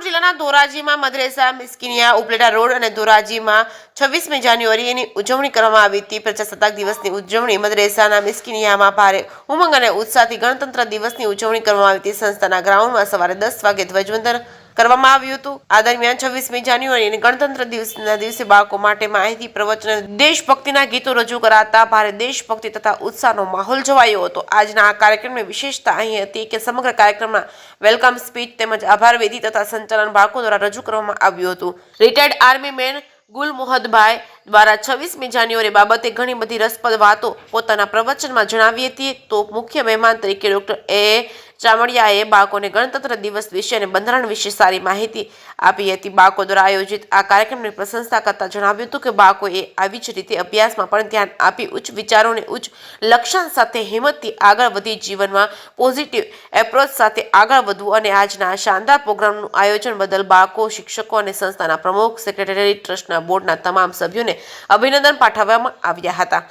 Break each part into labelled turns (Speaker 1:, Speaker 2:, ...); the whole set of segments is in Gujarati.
Speaker 1: જિલ્લાના ધોરાજીમાં મદ્રેસા મિસ્કિનિયા ઉપલેટા રોડ અને ધોરાજીમાં 26મી જાન્યુઆરીની ઉજવણી કરવામાં આવી હતી। પ્રજાસત્તાક દિવસની ઉજવણી મદ્રેસાના મિસ્કિનિયામાં ભારે ઉમંગ અને ઉત્સાહથી ગણતંત્ર દિવસની ઉજવણી કરવામાં આવી હતી। સંસ્થાના ગ્રાઉન્ડમાં સવારે 10 વાગે ધ્વજવંદન કરવામાં આવ્યું હતું। આ દરમિયાન 26મી જાન્યુઆરી અને ગણતંત્ર દિવસના દિવસે બાળકો માટે માહિતી પ્રવચન અને દેશભક્તિના ગીતો રજૂ કરાતા ભારે દેશભક્તિ તથા ઉત્સાહનો માહોલ જોવાયો હતો। આજના આ કાર્યક્રમની વિશેષતા અહીં હતી કે સમગ્ર કાર્યક્રમમાં વેલકમ સ્પીચ તેમજ આભાર વિધિ તથા સંચાલન બાળકો દ્વારા રજૂ કરવામાં આવ્યું હતું। રિટાયર્ડ આર્મી મેન ગુલ મોહમ્મદભાઈ દ્વારા 26મી જાન્યુઆરી બાબતે ઘણી બધી રસપ્રદ વાતો પોતાના પ્રવચનમાં જણાવી હતી। તો મુખ્ય મહેમાન તરીકે ડોક્ટર એ ચામડિયાએ બાળકોને ગણતંત્ર દિવસ વિશે અને બંધારણ વિશે સારી માહિતી આપી હતી। બાળકો દ્વારા આયોજિત આ કાર્યક્રમની પ્રશંસા કરતા જણાવ્યું હતું કે બાળકોએ આવી જ રીતે અભ્યાસમાં પણ ધ્યાન આપી ઉચ્ચ વિચારોને ઉચ્ચ લક્ષ્ય સાથે હિંમતથી આગળ વધી જીવનમાં પોઝિટિવ એપ્રોચ સાથે આગળ વધવું અને આજના આ શાનદાર પ્રોગ્રામનું આયોજન બદલ બાળકો, શિક્ષકો અને સંસ્થાના પ્રમુખ, સેક્રેટરી, ટ્રસ્ટના બોર્ડના તમામ સભ્યોને અભિનંદન પાઠવવામાં આવ્યા હતા।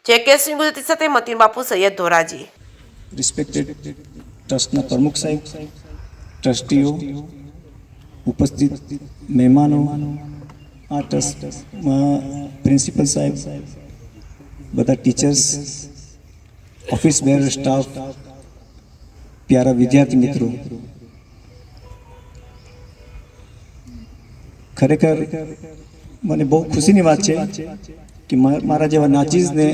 Speaker 1: જેકે સિંહ ગુજરાતી સાથે મતીન બાપુ સૈયદ ધોરાજી।
Speaker 2: રિસ્પેક્ટેડ ટ્રસ્ટના પ્રમુખ સાહેબ, ટ્રસ્ટીઓ, ઉપસ્થિત મહેમાનો, આ ટ્રસ્ટમાં પ્રિન્સિપલ સાહેબ, બધા ટીચર્સ, ઓફિસ બેરર સ્ટાફ, પ્યારા વિદ્યાર્થી મિત્રો, ખરેખર મને બહુ ખુશીની વાત છે કે મારા જેવા નાચીઝને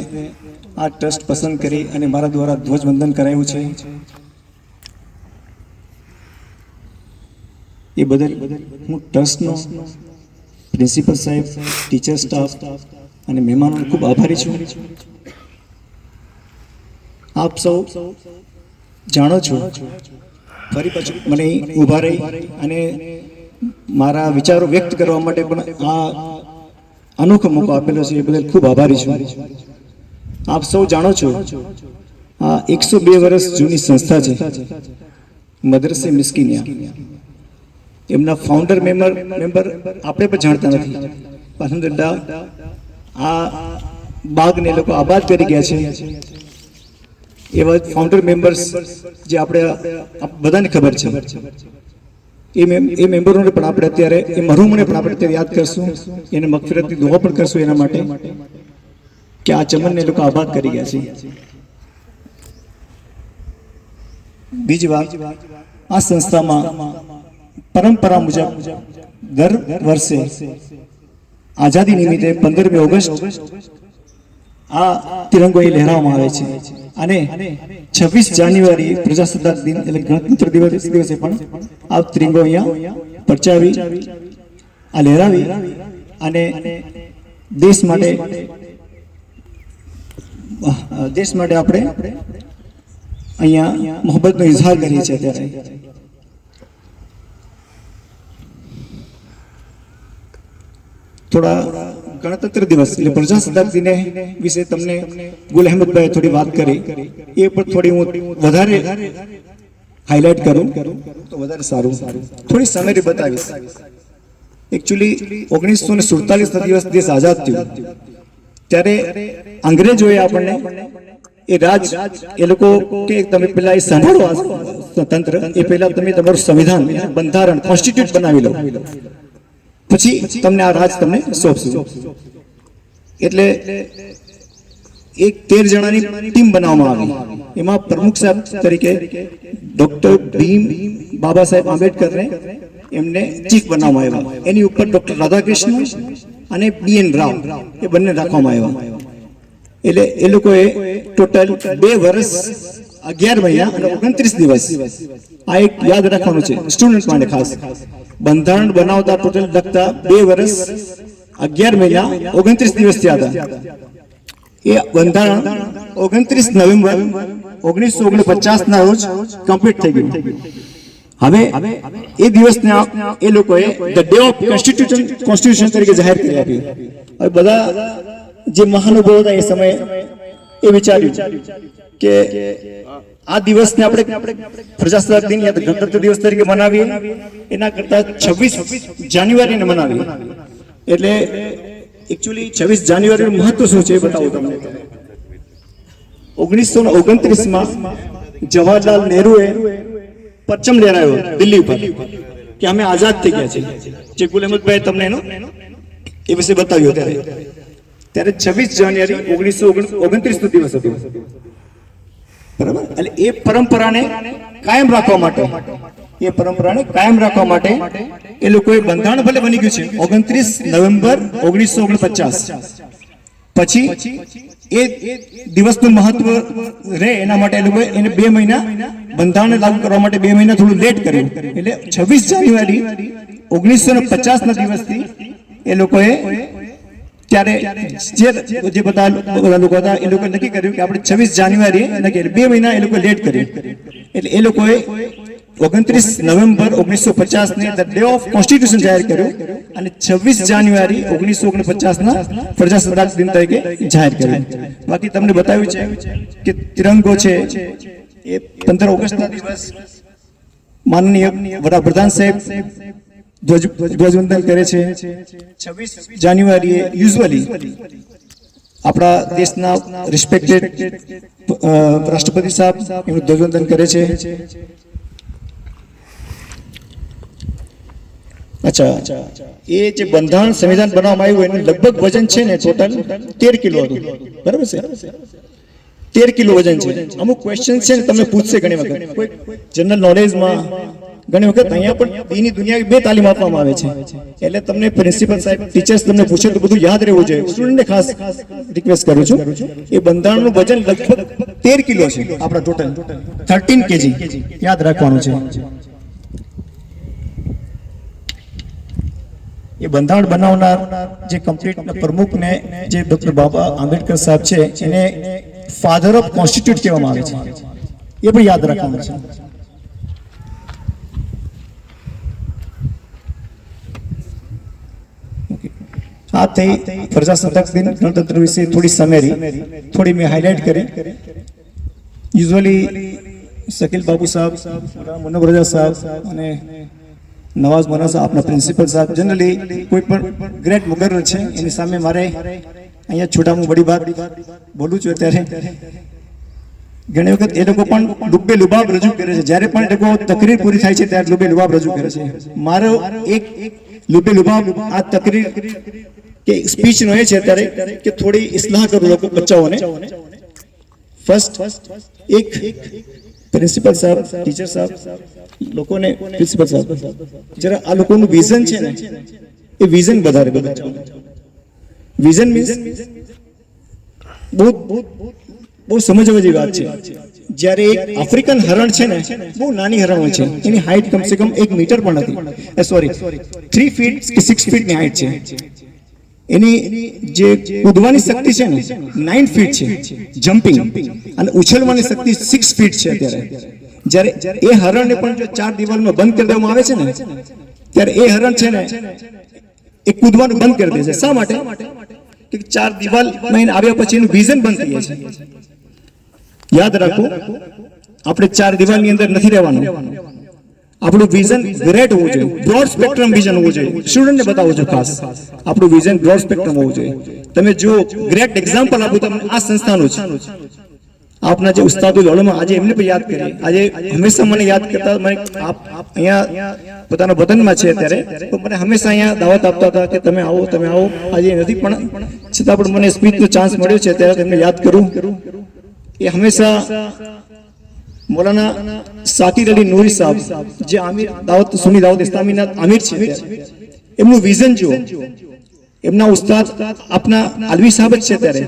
Speaker 2: આ ટ્રસ્ટ પસંદ કરી અને મારા દ્વારા ધ્વજવંદન કરાયું છે। એ બદલ હું ટ્રસ્ટનો, પ્રિન્સિપલ સાહેબ, ટીચર સ્ટાફ અને મહેમાનોનો ખૂબ આભારી છું। આપ સૌ જાણો છો, ફરી પાછું મને ઊભા રહી અને મારા વિચારો વ્યક્ત કરવા માટે પણ આ અનોખો મોકો આપેલો છે, એ બદલ ખૂબ આભારી છું। આપ સૌ જાણો છો, આ 102 વર્ષ જૂની સંસ્થા છે મદ્રસે મિસ્કિનિયા। એમના ફાઉન્ડર મેમ્બર આપણે પણ જાણતા નથી, અલ્હમ્દુલિલ્લાહ આ બાગને લોકો આબાદ કરી ગયા છે। એવા ફાઉન્ડર મેમ્બર્સ જે આપણે બધાને ખબર છે, એ મેમ્બરોને પણ આપણે અત્યારે, એ મરહુમને પણ આપણે અત્યારે યાદ કરશું, એને મગફિરતની દુઆ પણ કરશું એના માટે કે આ ચમનને લોકો આબાદ કરી ગયા છે। બીજી વાત, આ સંસ્થામાં પરંપરા મુજબ દર વર્ષે આઝાદી નિમિત્તે 15મી ઓગસ્ટ આ તિરંગો એ લહેરાવવામાં આવે છે અને 26 જાન્યુઆરી પ્રજાસત્તાક દિન એટલે ગણતંત્ર દિવસે પણ આ તિરંગો અહીંયા પરચાવી, આ લહેરાવી અને દેશ માટે આપણે અહીંયા મોહબ્બતનો ઇઝહાર કરીએ છીએ। અત્યારે થોડા ગણતંત્ર દિવસ એટલે પ્રજાસત્તાક દિને વિશે તમને ગુલ અહેમદભાઈ થોડી વાત કરી, એ પણ થોડી હું વધારે હાઇલાઇટ કરું તો વધારે સારું, થોડી સમરી બતાવીશ। એકચ્યુઅલી 1947ના દિવસ દેશ આઝાદ થયો ત્યારે અંગ્રેજોએ આપણને એ લોકો કે તમે પેલા એ સાંભળો આ તંત્ર, એ પહેલા તમે તમારું સંવિધાન, બંધારણ, કોન્સ્ટિટ્યુટ બનાવી લો, પછી તમને આ રાજ તમને સોંપશું। એટલે એક 13 જણાની ટીમ બનાવવામાં આવી, એમાં પ્રમુખ સાહેબ તરીકે ડોક્ટર ભીમ બાબા સાહેબ આંબેડકરને એમને ચીફ બનાવવામાં આવ્યા। એની ઉપર ડોક્ટર રાધાકૃષ્ણ અને BN રાવ એ બંને રાખવામાં આવ્યા। એટલે એ લોકોએ ટોટલ 2 વર્ષ 11 મહિના અને 29 દિવસ, આ એક યાદ રાખવાનું છે સ્ટુડન્ટ માટે ખાસ, બંધારણ બનાવતા ટોટલ લગતા 2 વર્ષ 11 મહિના 29 દિવસ થયા હતા। એ બંધારણ 29 નવેમ્બર 1949 ના રોજ કમ્પ્લીટ થઈ ગયું। હવે એ દિવસને એ લોકોએ ધ ડે ઓફ કોન્સ્ટિટ્યુશન તરીકે જાહેર કરી આપ્યું। હવે બધા જે મહાનુભાવો હતા એ સમયે એ વિચાર્યું કે આ દિવસને આપણે પ્રજાસત્તાક દિન યા ગણતંત્ર દિવસ તરીકે મનાવીએ, એના કરતા 26 જાન્યુઆરીને મનાવીએ। એટલે એકચ્યુઅલી 26 જાન્યુઆરીનું મહત્વ શું છે એ બતાવું તમને। 1929માં જવાહરલાલ નહેરુએ પરચમ લહેરાયો દિલ્હી ઉપર, કે અમે આઝાદ થઈ ગયા છીએ, જે ગુલ અહેમદભાઈ તમને એનો એ વિશે બતાવ્યું ત્યારે 26 જાન્યુઆરી 1929 નો દિવસ હતો, બરાબર. એટલે એ પરંપરાને કાયમ રાખવા માટે એ લોકોએ બંધારણ ભલે બની ગયું છે 29 નવેમ્બર 1949, પછી એ દિવસનું મહત્વ રહે એના માટે એ લોકોએ એને 2 મહિના બંધારણ લાગુ કરવા માટે 2 મહિના થોડું લેટ કર્યું. એટલે 26 જાન્યુઆરી 1950 ના દિવસથી એ લોકોએ ત્યારે જે બધા લોકો હતા એ લોકોએ નક્કી કર્યું કે આપણે 26 જાન્યુઆરી નક્કી 2 મહિના એ લોકોએ લેટ કર્યું. એટલે એ લોકોએ 29 નવેમ્બર 1950 ને ધ ડે ઓફ કોન્સ્ટિટ્યુશન જાહેર કર્યું અને 26 જાન્યુઆરી 1949 ના પ્રજાસત્તાક દિન તરીકે જાહેર કર્યું. બાકી તમને બતાવ્યું છે કે તિરંગો છે એ 15 ઓગસ્ટના દિવસ માનનીય વડાપ્રધાન સાહેબ ધ્વજવંદન કરે છે. 26 જાન્યુઆરીએ યુઝ્યુઅલી આપણા દેશના રિસ્પેક્ટેડ રાષ્ટ્રપતિ સાહેબ એનું ધ્વજવંદન કરે છે. અચ્છા, એ જે બંધારણ સંવિધાન બનાવવામાં આવ્યું એનું લગભગ વજન છે ને ટોટલ 13 કિલો હતું, બરાબર છે? 13 કિલો વજન છે. અમુક ક્વેશ્ચન છે ને તમને પૂછશે ઘણી વખત કોઈ જનરલ નોલેજમાં, ઘણી વખત અહીંયા પણ દીની દુનિયા 2 તાલીમ આપવામાં આવે છે. એટલે તમને પ્રિન્સિપલ સાહેબ ટીચર્સ તમને પૂછે તો બધું યાદ રહેવું જોઈએ. સ્ટુડન્ટને ખાસ રિક્વેસ્ટ કરું છું, એ બંધારણનું વજન લગભગ 13 કિલો છે, આપણા ટોટલ 13 કેજી યાદ રાખવાનું છે. એ બંધારણ બનાવનાર જે કમ્પ્લીટ પ્રમુખને જે ડોક્ટર બાબા આંબેડકર સાહેબ છે એને ફાધર ઓફ કોન્સ્ટિટ્યુટ કહેવામાં આવે છે, એ પણ યાદ રાખવાનું છે. આ થઈ પ્રજાસત્તાક દિન ગણતંત્ર વિશે થોડી સમરી, થોડી મેં હાઇલાઇટ કરી. યુઝ્યુઅલી શકીલ બાબુ સાહેબ, મુન્નબ રજા સાહેબ અને નવાઝ મોના સાહેબ, આપના પ્રિન્સિપલ સાહેબ, જનરલી કોઈ પણ ગ્રેટ મુકર્રર છે એની સામે મારે અહીંયા છોટામાં બડી વાત બોલું છું. અત્યારે ઘણી વખત એ લોકો પણ લુબ્બે લુબાબ રજૂ કરે છે. જ્યારે પણ એ લોકો તકરીર પૂરી થાય છે ત્યારે લુબ્બે લુબાબ રજૂ કરે છે. મારો એક લુબ્બે લુબાબ આ તકરીર કે સ્પીચ નો એ છે અત્યારે કે થોડી ઇસ્લાહ કરું લોકો બચ્ચાઓને. ફર્સ્ટ એક પ્રિન્સિપલ સાહેબ, ટીચર સાહેબ, લોકોને પ્રિન્સિપલ સાહેબ જરા આ લોકોનું વિઝન છે ને એ વિઝન વધારે વિઝન મીન્સ બહુ સમજવા જેવી વાત છે. જ્યારે એક આફ્રિકન હરણ છે ને બહુ નાની હરણ હોય છે, એની હાઈટ કમસે કમ 1 મીટર પણ નથી, સોરી 3 ફીટ કે 6 ફીટની હાઈટ છે. એની જે કૂદવાની શક્તિ છે ને 9 ફીટ છે જમ્પિંગ, અને ઉછળવાની શક્તિ 6 ફીટ છે. અત્યારે જ્યારે એ હરણને પણ જો 4 દિવાલમાં બંધ કરી દેવામાં આવે છે ને ત્યારે એ હરણ છે ને એ કૂદવાનું બંધ કરી દે છે. શા માટે? કે 4 દિવાલમાં આવ્યા પછી એનું વિઝન બંધ થઈ જાય છે. યાદ રાખો, આપણે 4 દિવાલની અંદર નથી રહેવાનું. આપણું વિઝન ગ્રેટ હોવું જોઈએ, બ્રોડ સ્પેક્ટ્રમ વિઝન હોવું જોઈએ. સ્ટુડન્ટને બતાવો છો ખાસ, આપણું વિઝન બ્રોડ સ્પેક્ટ્રમ હોવું જોઈએ. તમે જો ગ્રેટ એક્ઝામ્પલ આપું તમને આ સંસ્થાનું છે. આપના જે ઉસ્તાદુલ ઉલમા, આજે એમને પણ યાદ કરીએ. આજે હંમેશા મને યાદ કરતા, મને અહીંયા પોતાના વતનમાં છે અત્યારે, તો મને હંમેશા અહીંયા દાવત આપતા હતા કે તમે આવો. આજે નથી પણ છતાં પણ મને સ્પીચનો ચાન્સ મળ્યો છે ત્યારે તેમને યાદ કરું. એ હંમેશા મૌલાના સાકિર અલી નૂરી સાહેબ, જે આમિર દાવત સુન્ની દાવત ઇસ્લામીના આમિર છે, એમનું વિઝન જુઓ. એમના ઉસ્તાદ આપના આલવી સાહેબ જ છે અત્યારે.